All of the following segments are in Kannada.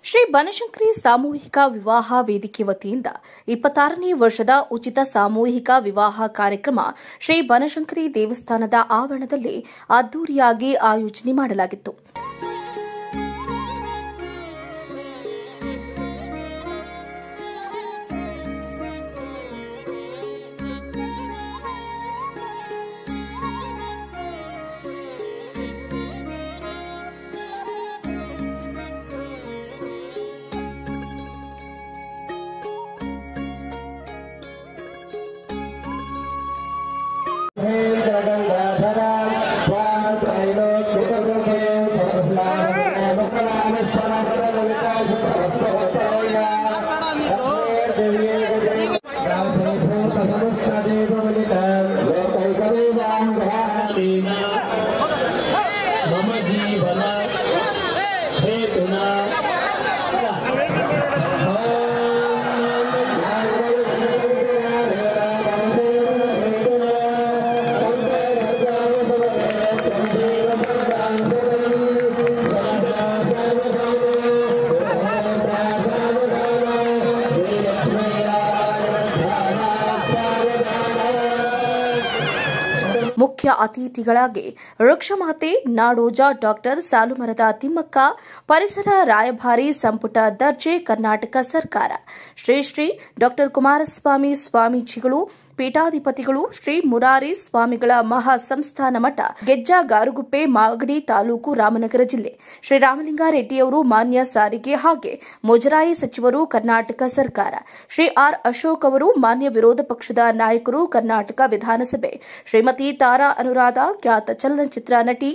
ಶ್ರೀ ಬನಶಂಕರಿ ಸಾಮೂಹಿಕ ವಿವಾಹ ವೇದಿಕೆ ವತಿಯಿಂದ 26ನೇ ವರ್ಷದ ಉಚಿತ ಸಾಮೂಹಿಕ ವಿವಾಹ ಕಾರ್ಯಕ್ರಮ ಶ್ರೀ ಬನಶಂಕರಿ ದೇವಸ್ಥಾನದ ಆವರಣದಲ್ಲಿ ಅದ್ದೂರಿಯಾಗಿ ಆಯೋಜನೆ ಮಾಡಲಾಗಿತ್ತು. ಮುಖ್ಯ ಅತಿಥಿಗಳಾಗಿ ವೃಕ್ಷಮಾತೆ ನಾಡೋಜ ಡಾಕ್ಟರ್ ಸಾಲುಮರದ ತಿಮ್ಮಕ್ಕ, ಪರಿಸರ ರಾಯಭಾರಿ ಸಂಪುಟ ದರ್ಜೆ ಕರ್ನಾಟಕ ಸರ್ಕಾರ, ಶ್ರೀ ಶ್ರೀ ಡಾಕ್ಟರ್ ಕುಮಾರಸ್ವಾಮಿ ಸ್ವಾಮೀಜಿಗಳು, ಪೀಠಾಧಿಪತಿಗಳು, ಶ್ರೀ ಮುರಾರಿ ಸ್ವಾಮಿಗಳ ಮಹಾಸಂಸ್ಥಾನ ಮಠ, ಗೆಜ್ಜಾ ಗಾರುಗುಪ್ಪೆ, ಮಾಗಡಿ ತಾಲೂಕು, ರಾಮನಗರ ಜಿಲ್ಲೆ, ಶ್ರೀ ರಾಮಲಿಂಗಾರೆಡ್ಡಿಯವರು ಮಾನ್ಯ ಸಾರಿಗೆ ಹಾಗೆ ಮುಜರಾಯಿ ಸಚಿವರು ಕರ್ನಾಟಕ ಸರ್ಕಾರ, ಶ್ರೀ ಆರ್ ಅಶೋಕ್ ಅವರು ಮಾನ್ಯ ವಿರೋಧ ಪಕ್ಷದ ನಾಯಕರು ಕರ್ನಾಟಕ ವಿಧಾನಸಭೆ, ಶ್ರೀಮತಿ ತಾರಾ ಅನುರಾಧ ಖ್ಯಾತ ಚಲನಚಿತ್ರ ನಟಿ,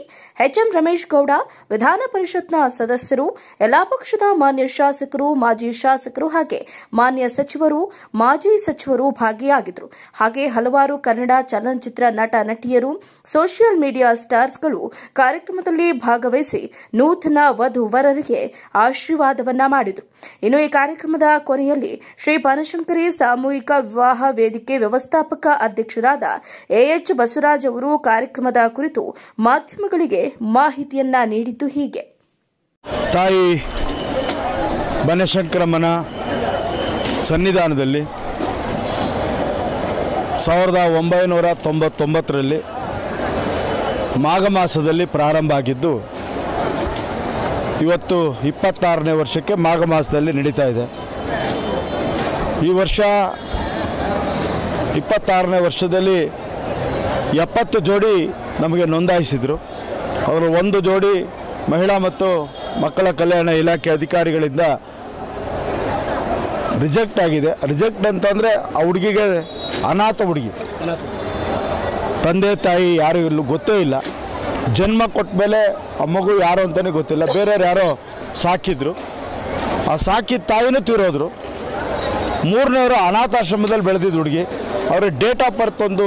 ಎಚ್ಎಂ ರಮೇಶ್ ಗೌಡ ವಿಧಾನ ಪರಿಷತ್ನ ಸದಸ್ಯರು, ಎಲ್ಲಾ ಪಕ್ಷದ ಮಾನ್ಯ ಶಾಸಕರು, ಮಾಜಿ ಶಾಸಕರು ಹಾಗೆ ಮಾನ್ಯ ಸಚಿವರು, ಮಾಜಿ ಸಚಿವರು ಭಾಗಿಯಾಗಿದ್ದರು. ಹಾಗೆ ಹಲವಾರು ಕನ್ನಡ ಚಲನಚಿತ್ರ ನಟ ನಟಿಯರು, ಸೋಷಿಯಲ್ ಮೀಡಿಯಾ ಸ್ಟಾರ್ಸ್ಗಳು ಕಾರ್ಯಕ್ರಮದಲ್ಲಿ ಭಾಗವಹಿಸಿ ನೂತನ ವಧು-ವರರಿಗೆ ಆಶೀರ್ವಾದವನ್ನ ಮಾಡಿದರು. ಇನ್ನು ಈ ಕಾರ್ಯಕ್ರಮದ ಕೊನೆಯಲ್ಲಿ ಶ್ರೀ ಬನಶಂಕರಿ ಸಾಮೂಹಿಕ ವಿವಾಹ ವೇದಿಕೆ ವ್ಯವಸ್ಥಾಪಕ ಅಧ್ಯಕ್ಷರಾದ ಎಎಚ್ ಬಸವರಾಜ್ ಅವರು ಕಾರ್ಯಕ್ರಮದ ಕುರಿತು ಮಾಧ್ಯಮಗಳಿಗೆ ಮಾಹಿತಿಯನ್ನ ನೀಡಿದ್ದು ಹೀಗೆ. ತಾಯಿ ಬನಶಂಕರಮ್ಮನ ಸನ್ನಿಧಾನದಲ್ಲಿ 1999ರಲ್ಲಿ ಮಾಘ ಮಾಸದಲ್ಲಿ ಪ್ರಾರಂಭ ಆಗಿದ್ದು ಇವತ್ತು 26ನೇ ವರ್ಷಕ್ಕೆ ಮಾಘ ಮಾಸದಲ್ಲಿ ನಡೀತಾ ಇದೆ. ಈ ವರ್ಷ 26ನೇ ವರ್ಷದಲ್ಲಿ 70 ಜೋಡಿ ನಮಗೆ ನೋಂದಾಯಿಸಿದರು. ಅವರು ಒಂದು ಜೋಡಿ ಮಹಿಳಾ ಮತ್ತು ಮಕ್ಕಳ ಕಲ್ಯಾಣ ಇಲಾಖೆ ಅಧಿಕಾರಿಗಳಿಂದ ರಿಜೆಕ್ಟ್ ಆಗಿದೆ. ರಿಜೆಕ್ಟ್ ಅಂತಂದರೆ ಆ ಹುಡುಗಿಗೆ ಅನಾಥ ಹುಡುಗಿ, ತಂದೆ ತಾಯಿ ಯಾರು ಇಲ್ಲೂ ಗೊತ್ತೇ ಇಲ್ಲ, ಜನ್ಮ ಕೊಟ್ಟ ಮೇಲೆ ಆ ಮಗು ಯಾರು ಅಂತಲೇ ಗೊತ್ತಿಲ್ಲ, ಬೇರೆಯವ್ರು ಯಾರೋ ಸಾಕಿದ್ರು, ಆ ಸಾಕಿದ ತಾಯಿನೂ ತೀರೋದ್ರು. ಮೂರನೇವರು ಅನಾಥಾಶ್ರಮದಲ್ಲಿ ಬೆಳೆದಿದ್ದು ಹುಡುಗಿ, ಅವರ ಡೇಟ್ ಆಫ್ ಬರ್ತ್ ಒಂದು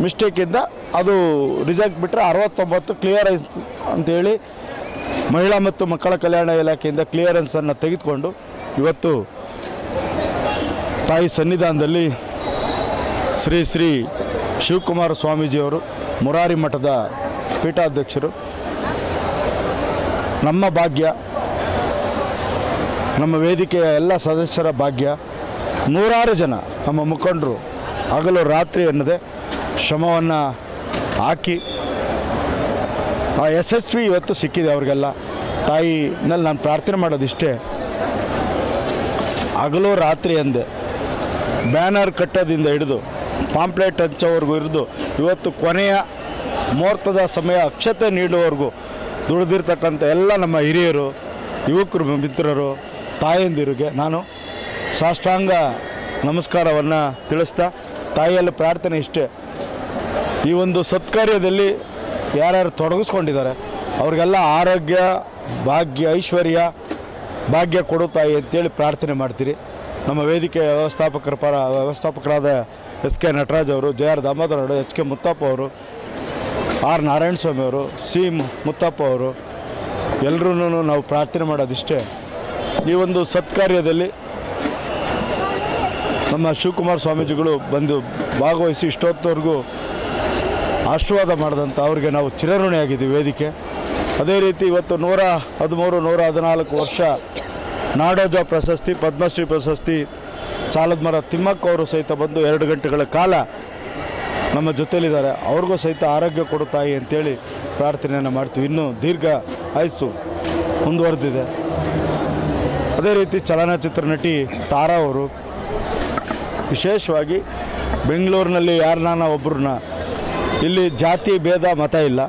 ಮಿಸ್ಟೇಕಿಂದ ಅದು ರಿಜೆಕ್ಟ್ ಬಿಟ್ಟರೆ 69 ಕ್ಲಿಯರೆನ್ಸ್ ಅಂತೇಳಿ ಮಹಿಳಾ ಮತ್ತು ಮಕ್ಕಳ ಕಲ್ಯಾಣ ಇಲಾಖೆಯಿಂದ ಕ್ಲಿಯರೆನ್ಸನ್ನು ತೆಗೆದುಕೊಂಡು ಇವತ್ತು ತಾಯಿ ಸನ್ನಿಧಾನದಲ್ಲಿ ಶ್ರೀ ಶ್ರೀ ಶಿವಕುಮಾರ ಸ್ವಾಮೀಜಿಯವರು, ಮುರಾರಿ ಮಠದ ಪೀಠಾಧ್ಯಕ್ಷರು, ನಮ್ಮ ಭಾಗ್ಯ, ನಮ್ಮ ವೇದಿಕೆಯ ಎಲ್ಲ ಸದಸ್ಯರ ಭಾಗ್ಯ, ನೂರಾರು ಜನ ನಮ್ಮ ಮುಖಂಡರು ಹಗಲು ರಾತ್ರಿ ಅನ್ನದೆ ಶ್ರಮವನ್ನು ಹಾಕಿ ಆ ಯಶಸ್ವಿ ಇವತ್ತು ಸಿಕ್ಕಿದೆ ಅವರಿಗೆಲ್ಲ. ತಾಯಿನಲ್ಲಿ ನಾನು ಪ್ರಾರ್ಥನೆ ಮಾಡೋದಿಷ್ಟೇ, ಹಗಲು ರಾತ್ರಿ ಅಂದೆ ಬ್ಯಾನರ್ ಕಟ್ಟೋದಿಂದ ಹಿಡಿದು ಪಾಂಪ್ಲೆಟ್ ಹಂಚೋವರೆಗೂ ಹಿಡಿದು ಇವತ್ತು ಕೊನೆಯ ಮುಹೂರ್ತದ ಸಮಯ ಅಕ್ಷತೆ ನೀಡುವವರೆಗೂ ದುಡಿದಿರ್ತಕ್ಕಂಥ ಎಲ್ಲ ನಮ್ಮ ಹಿರಿಯರು, ಯುವಕರು, ಮಿತ್ರರು, ತಾಯಂದಿರಿಗೆ ನಾನು ಸಾಷ್ಟಾಂಗ ನಮಸ್ಕಾರವನ್ನು ತಿಳಿಸ್ತಾ ತಾಯಿಯಲ್ಲಿ ಪ್ರಾರ್ಥನೆ ಇಷ್ಟೇ, ಈ ಒಂದು ಸತ್ಕಾರ್ಯದಲ್ಲಿ ಯಾರ್ಯಾರು ತೊಡಗಿಸ್ಕೊಂಡಿದ್ದಾರೆ ಅವ್ರಿಗೆಲ್ಲ ಆರೋಗ್ಯ, ಭಾಗ್ಯ, ಐಶ್ವರ್ಯ, ಭಾಗ್ಯ ಕೊಡು ತಾಯಿ ಅಂತೇಳಿ ಪ್ರಾರ್ಥನೆ ಮಾಡ್ತೀರಿ. ನಮ್ಮ ವೇದಿಕೆ ವ್ಯವಸ್ಥಾಪಕರಾದ ಎಸ್ ಕೆ ನಟರಾಜ್ ಅವರು, ಜೆ ಆರ್ ದಾಮೋದರ ಅವರು, ಎಚ್ ಕೆ ಮುತ್ತಪ್ಪ ಅವರು, ಆರ್ ನಾರಾಯಣಸ್ವಾಮಿ ಅವರು, ಸಿ ಮುತ್ತಪ್ಪ ಅವರು, ಎಲ್ಲರೂ ನಾವು ಪ್ರಾರ್ಥನೆ ಮಾಡೋದಿಷ್ಟೇ, ಈ ಒಂದು ಸತ್ಕಾರ್ಯದಲ್ಲಿ ನಮ್ಮ ಶಿವಕುಮಾರ ಸ್ವಾಮೀಜಿಗಳು ಬಂದು ಭಾಗವಹಿಸಿ ಇಷ್ಟೊತ್ತವರೆಗೂ ಆಶೀರ್ವಾದ ಮಾಡಿದಂಥ ಅವ್ರಿಗೆ ನಾವು ಚಿರಋಣಿಯಾಗಿದ್ದೀವಿ ವೇದಿಕೆ. ಅದೇ ರೀತಿ ಇವತ್ತು 113, 114 ವರ್ಷ ನಾಡೋಜ ಪ್ರಶಸ್ತಿ, ಪದ್ಮಶ್ರೀ ಪ್ರಶಸ್ತಿ ಸಾಲದ ತಿಮ್ಮಕ್ಕ ಅವರು ಸಹಿತ ಬಂದು 2 ಗಂಟೆಗಳ ಕಾಲ ನಮ್ಮ ಜೊತೆಲಿದ್ದಾರೆ. ಅವ್ರಿಗೂ ಸಹಿತ ಆರೋಗ್ಯ ಕೊಡು ತಾಯಿ ಅಂತೇಳಿ ಪ್ರಾರ್ಥನೆಯನ್ನು ಮಾಡ್ತೀವಿ. ಇನ್ನೂ ದೀರ್ಘ ಆಯುಸ್ಸು ಮುಂದುವರೆದಿದೆ. ಅದೇ ರೀತಿ ಚಲನಚಿತ್ರ ನಟಿ ತಾರಾ ಅವರು ವಿಶೇಷವಾಗಿ ಬೆಂಗಳೂರಿನಲ್ಲಿ ಯಾರನ್ನ ಒಬ್ಬರನ್ನ ಇಲ್ಲಿ ಜಾತಿ ಭೇದ ಮತ ಇಲ್ಲ,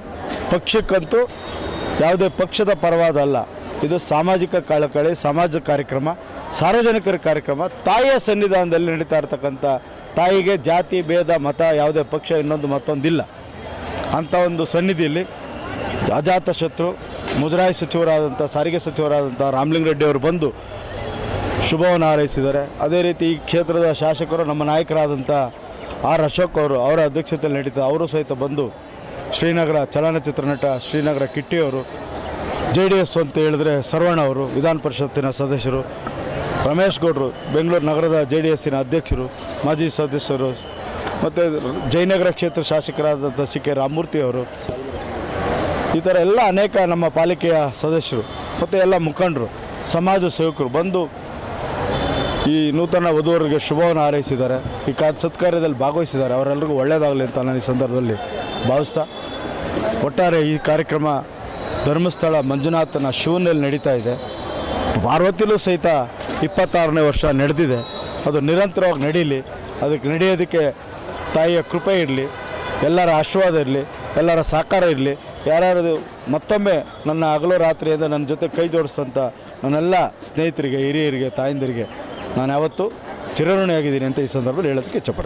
ಪಕ್ಷಕ್ಕಂತೂ ಯಾವುದೇ ಪಕ್ಷದ ಪರವಾದಲ್ಲ. ಇದು ಸಾಮಾಜಿಕ ಕಳಕಳಿ, ಸಮಾಜ ಕಾರ್ಯಕ್ರಮ, ಸಾರ್ವಜನಿಕರ ಕಾರ್ಯಕ್ರಮ, ತಾಯಿಯ ಸನ್ನಿಧಾನದಲ್ಲಿ ನಡೀತಾ ಇರ್ತಕ್ಕಂಥ ತಾಯಿಗೆ ಜಾತಿ ಭೇದ ಮತ ಯಾವುದೇ ಪಕ್ಷ ಇನ್ನೊಂದು ಮತ್ತೊಂದಿಲ್ಲ. ಅಂಥ ಒಂದು ಸನ್ನಿಧಿಯಲ್ಲಿ ಅಜಾತಶತ್ರು ಮುಜರಾಯಿ ಸಚಿವರಾದಂಥ, ಸಾರಿಗೆ ಸಚಿವರಾದಂಥ ರಾಮಲಿಂಗಾರೆಡ್ಡಿ ಅವರು ಬಂದು ಶುಭವನ್ನು ಹಾರೈಸಿದ್ದಾರೆ. ಅದೇ ರೀತಿ ಈ ಕ್ಷೇತ್ರದ ಶಾಸಕರು ನಮ್ಮ ನಾಯಕರಾದಂಥ ಆರ್ ಅಶೋಕ್ ಅವರು, ಅವರ ಅಧ್ಯಕ್ಷತೆಯಲ್ಲಿ ನಡೀತಾ ಅವರು ಸಹಿತ ಬಂದು ಶ್ರೀನಗರ ಚಲನಚಿತ್ರ ನಟ ಶ್ರೀನಗರ ಕಿಟ್ಟಿಯವರು, JDS ಅಂತ ಹೇಳಿದ್ರೆ ಸರ್ವಣ್ಣ ಅವರು ವಿಧಾನ ಪರಿಷತ್ತಿನ ಸದಸ್ಯರು, ರಮೇಶ್ ಗೌಡರು ಬೆಂಗಳೂರು ನಗರದ JDSನ ಅಧ್ಯಕ್ಷರು, ಮಾಜಿ ಸದಸ್ಯರು, ಮತ್ತು ಜಯನಗರ ಕ್ಷೇತ್ರ ಶಾಸಕರಾದಂಥ CK ರಾಮಮೂರ್ತಿ ಅವರು, ಈ ಥರ ಎಲ್ಲ ಅನೇಕ ನಮ್ಮ ಪಾಲಿಕೆಯ ಸದಸ್ಯರು ಮತ್ತು ಎಲ್ಲ ಮುಖಂಡರು, ಸಮಾಜ ಸೇವಕರು ಬಂದು ಈ ನೂತನ ವಧುವರಿಗೆ ಶುಭವನ್ನು ಹಾರೈಸಿದ್ದಾರೆ. ಈ ಸತ್ಕಾರ್ಯದಲ್ಲಿ ಭಾಗವಹಿಸಿದ್ದಾರೆ. ಅವರೆಲ್ಲರಿಗೂ ಒಳ್ಳೆಯದಾಗಲಿ ಅಂತ ನಾನು ಈ ಸಂದರ್ಭದಲ್ಲಿ ಭಾವಿಸ್ತಾ, ಒಟ್ಟಾರೆ ಈ ಕಾರ್ಯಕ್ರಮ ಧರ್ಮಸ್ಥಳ ಮಂಜುನಾಥನ ಶಿವನಲ್ಲಿ ನಡೀತಾ ಇದೆ. ಪಾರ್ವತಿಲೂ ಸಹಿತ 26ನೇ ವರ್ಷ ನಡೆದಿದೆ. ಅದು ನಿರಂತರವಾಗಿ ನಡೀಲಿ, ಅದಕ್ಕೆ ನಡೆಯೋದಕ್ಕೆ ತಾಯಿಯ ಕೃಪೆ ಇರಲಿ, ಎಲ್ಲರ ಆಶೀರ್ವಾದ ಇರಲಿ, ಎಲ್ಲರ ಸಹಕಾರ ಇರಲಿ. ಯಾರ್ಯಾರು ಮತ್ತೊಮ್ಮೆ ನನ್ನ ಹಗಲು ರಾತ್ರಿಯಿಂದ ನನ್ನ ಜೊತೆ ಕೈ ಜೋಡಿಸ್ತಂಥ ನನ್ನೆಲ್ಲ ಸ್ನೇಹಿತರಿಗೆ, ಹಿರಿಯರಿಗೆ, ತಾಯಂದಿರಿಗೆ ನಾನು ಯಾವತ್ತೂ ಚಿರಋಣಿಯಾಗಿದ್ದೀನಿ ಅಂತ ಈ ಸಂದರ್ಭದಲ್ಲಿ ಹೇಳೋದಕ್ಕೆ ಇಷ್ಟಪಡ್ತೀನಿ.